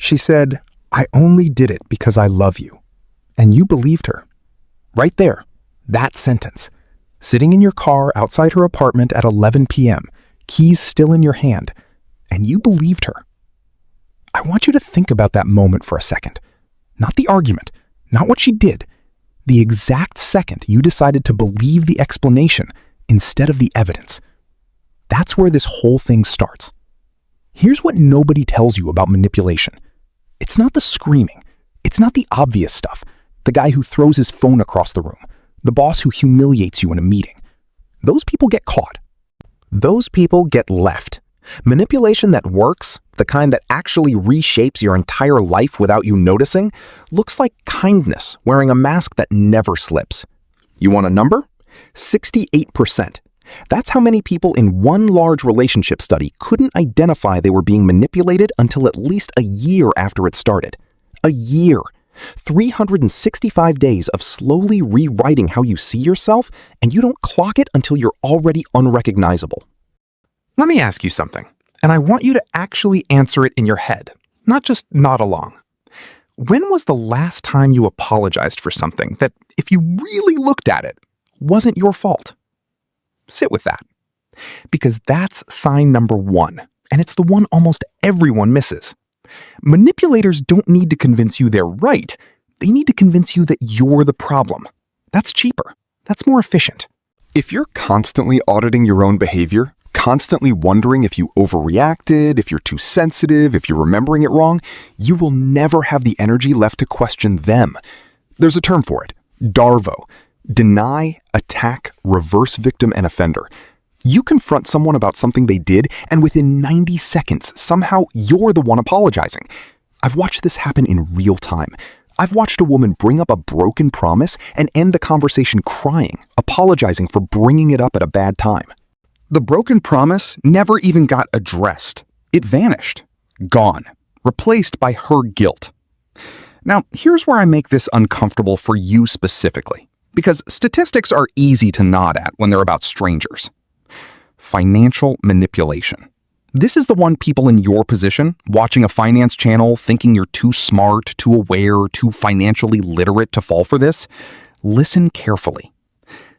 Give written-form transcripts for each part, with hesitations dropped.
She said, "I only did it because I love you." And you believed her. Right there, that sentence. Sitting in your car outside her apartment at 11 p.m., keys still in your hand, and you believed her. I want you to think about that moment for a second. Not the argument, not what she did. The exact second you decided to believe the explanation instead of the evidence. That's where this whole thing starts. Here's what nobody tells you about manipulation. It's not the screaming. It's not the obvious stuff. The guy who throws his phone across the room. The boss who humiliates you in a meeting. Those people get caught. Those people get left. Manipulation that works, the kind that actually reshapes your entire life without you noticing, looks like kindness wearing a mask that never slips. You want a number? 68%. That's how many people in one large relationship study couldn't identify they were being manipulated until at least a year after it started. A year. 365 days of slowly rewriting how you see yourself, and you don't clock it until you're already unrecognizable. Let me ask you something, and I want you to actually answer it in your head, not just nod along. When was the last time you apologized for something that, if you really looked at it, wasn't your fault? Sit with that. Because that's sign number one, and it's the one almost everyone misses. Manipulators don't need to convince you they're right. They need to convince you that you're the problem. That's cheaper. That's more efficient. If you're constantly auditing your own behavior, constantly wondering if you overreacted, if you're too sensitive, if you're remembering it wrong, you will never have the energy left to question them. There's a term for it. DARVO. Deny, attack, reverse victim and offender. You confront someone about something they did, and within 90 seconds, somehow you're the one apologizing. I've watched this happen in real time. I've watched a woman bring up a broken promise and end the conversation crying, apologizing for bringing it up at a bad time. The broken promise never even got addressed. It vanished. Gone. Replaced by her guilt. Now, here's where I make this uncomfortable for you specifically, because statistics are easy to nod at when they're about strangers. Financial manipulation. This is the one people in your position, watching a finance channel, thinking you're too smart, too aware, too financially literate to fall for this. Listen carefully.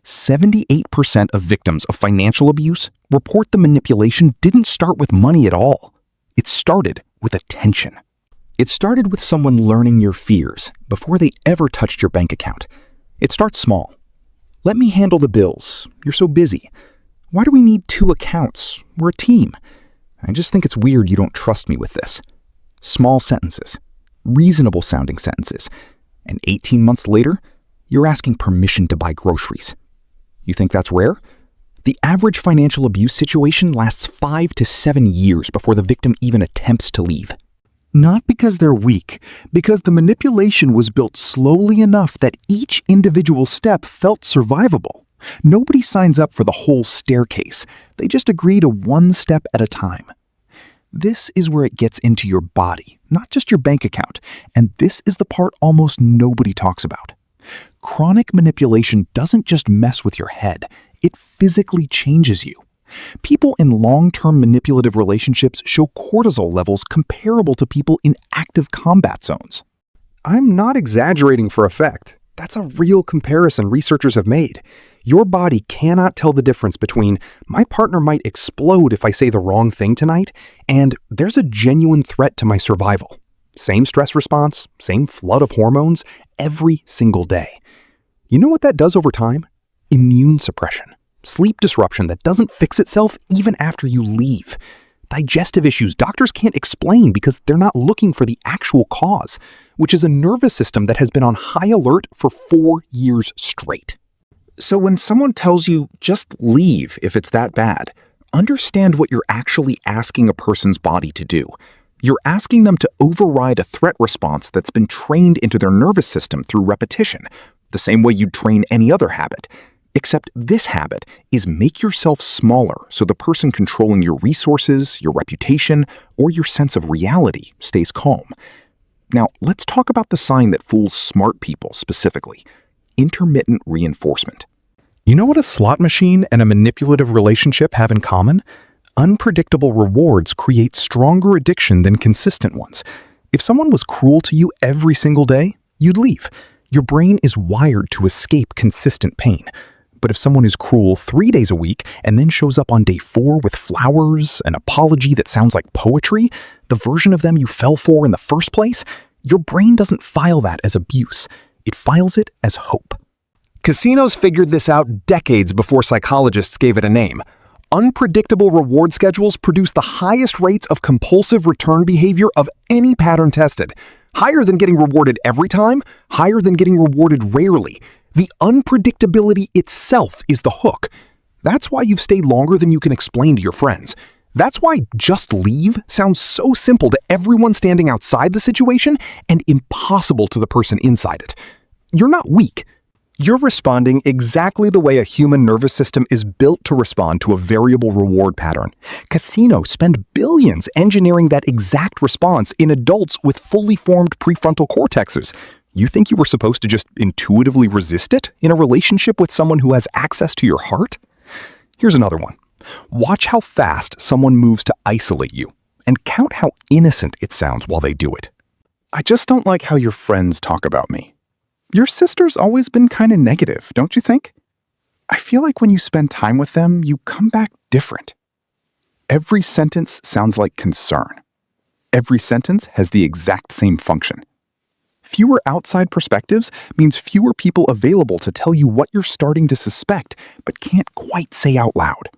78% of victims of financial abuse report the manipulation didn't start with money at all. It started with attention. It started with someone learning your fears before they ever touched your bank account. It starts small. Let me handle the bills. You're so busy. Why do we need 2 accounts? We're a team. I just think it's weird you don't trust me with this. Small sentences. Reasonable sounding sentences. And 18 months later, you're asking permission to buy groceries. You think that's rare? The average financial abuse situation lasts 5 to 7 years before the victim even attempts to leave. Not because they're weak, because the manipulation was built slowly enough that each individual step felt survivable. Nobody signs up for the whole staircase. They just agree to one step at a time. This is where it gets into your body, not just your bank account, and this is the part almost nobody talks about. Chronic manipulation doesn't just mess with your head, it physically changes you. People in long-term manipulative relationships show cortisol levels comparable to people in active combat zones. I'm not exaggerating for effect. That's a real comparison researchers have made. Your body cannot tell the difference between my partner might explode if I say the wrong thing tonight and there's a genuine threat to my survival. Same stress response, same flood of hormones, every single day. You know what that does over time? Immune suppression. Sleep disruption that doesn't fix itself even after you leave. Digestive issues doctors can't explain because they're not looking for the actual cause, which is a nervous system that has been on high alert for 4 years straight. So when someone tells you, just leave if it's that bad, understand what you're actually asking a person's body to do. You're asking them to override a threat response that's been trained into their nervous system through repetition, the same way you'd train any other habit. Except this habit is make yourself smaller so the person controlling your resources, your reputation, or your sense of reality stays calm. Now, let's talk about the sign that fools smart people specifically: intermittent reinforcement. You know what a slot machine and a manipulative relationship have in common? Unpredictable rewards create stronger addiction than consistent ones. If someone was cruel to you every single day, you'd leave. Your brain is wired to escape consistent pain. But if someone is cruel 3 days a week and then shows up on day 4 with flowers, an apology that sounds like poetry, the version of them you fell for in the first place, your brain doesn't file that as abuse. It files it as hope. Casinos figured this out decades before psychologists gave it a name. Unpredictable reward schedules produce the highest rates of compulsive return behavior of any pattern tested. Higher than getting rewarded every time, higher than getting rewarded rarely. The unpredictability itself is the hook. That's why you've stayed longer than you can explain to your friends. That's why just leave sounds so simple to everyone standing outside the situation and impossible to the person inside it. You're not weak. You're responding exactly the way a human nervous system is built to respond to a variable reward pattern. Casinos spend billions engineering that exact response in adults with fully formed prefrontal cortexes. You think you were supposed to just intuitively resist it in a relationship with someone who has access to your heart? Here's another one. Watch how fast someone moves to isolate you, and count how innocent it sounds while they do it. I just don't like how your friends talk about me. Your sister's always been kind of negative, don't you think? I feel like when you spend time with them, you come back different. Every sentence sounds like concern. Every sentence has the exact same function. Fewer outside perspectives means fewer people available to tell you what you're starting to suspect, but can't quite say out loud.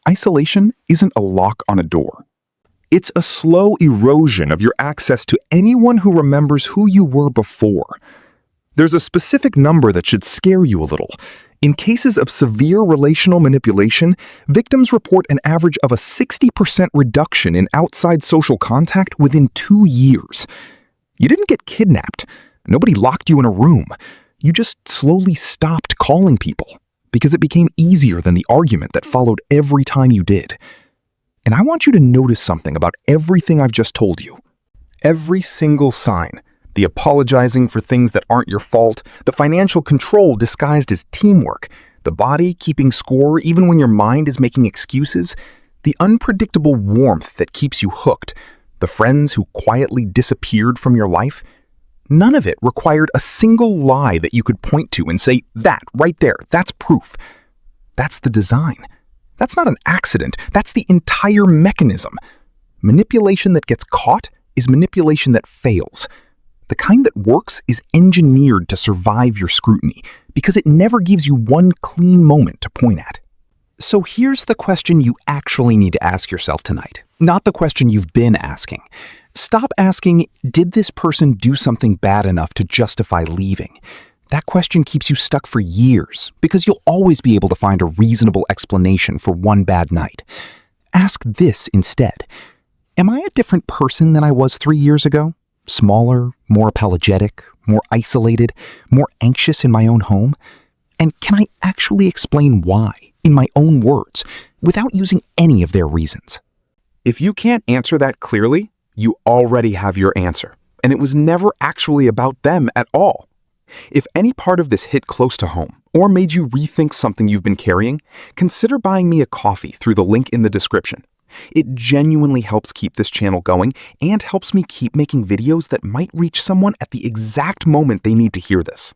Isolation isn't a lock on a door. It's a slow erosion of your access to anyone who remembers who you were before. There's a specific number that should scare you a little. In cases of severe relational manipulation, victims report an average of a 60% reduction in outside social contact within 2 years. You didn't get kidnapped. Nobody locked you in a room. You just slowly stopped calling people because it became easier than the argument that followed every time you did. And I want you to notice something about everything I've just told you. Every single sign. The apologizing for things that aren't your fault, the financial control disguised as teamwork, the body keeping score even when your mind is making excuses, the unpredictable warmth that keeps you hooked, the friends who quietly disappeared from your life. None of it required a single lie that you could point to and say, that right there, that's proof. That's the design. That's not an accident. That's the entire mechanism. Manipulation that gets caught is manipulation that fails. The kind that works is engineered to survive your scrutiny because it never gives you one clean moment to point at. So here's the question you actually need to ask yourself tonight, not the question you've been asking. Stop asking, did this person do something bad enough to justify leaving? That question keeps you stuck for years because you'll always be able to find a reasonable explanation for one bad night. Ask this instead. Am I a different person than I was 3 years ago? Smaller, more apologetic, more isolated, more anxious in my own home? And can I actually explain why, in my own words, without using any of their reasons? If you can't answer that clearly, you already have your answer, and it was never actually about them at all. If any part of this hit close to home, or made you rethink something you've been carrying, consider buying me a coffee through the link in the description. It genuinely helps keep this channel going and helps me keep making videos that might reach someone at the exact moment they need to hear this.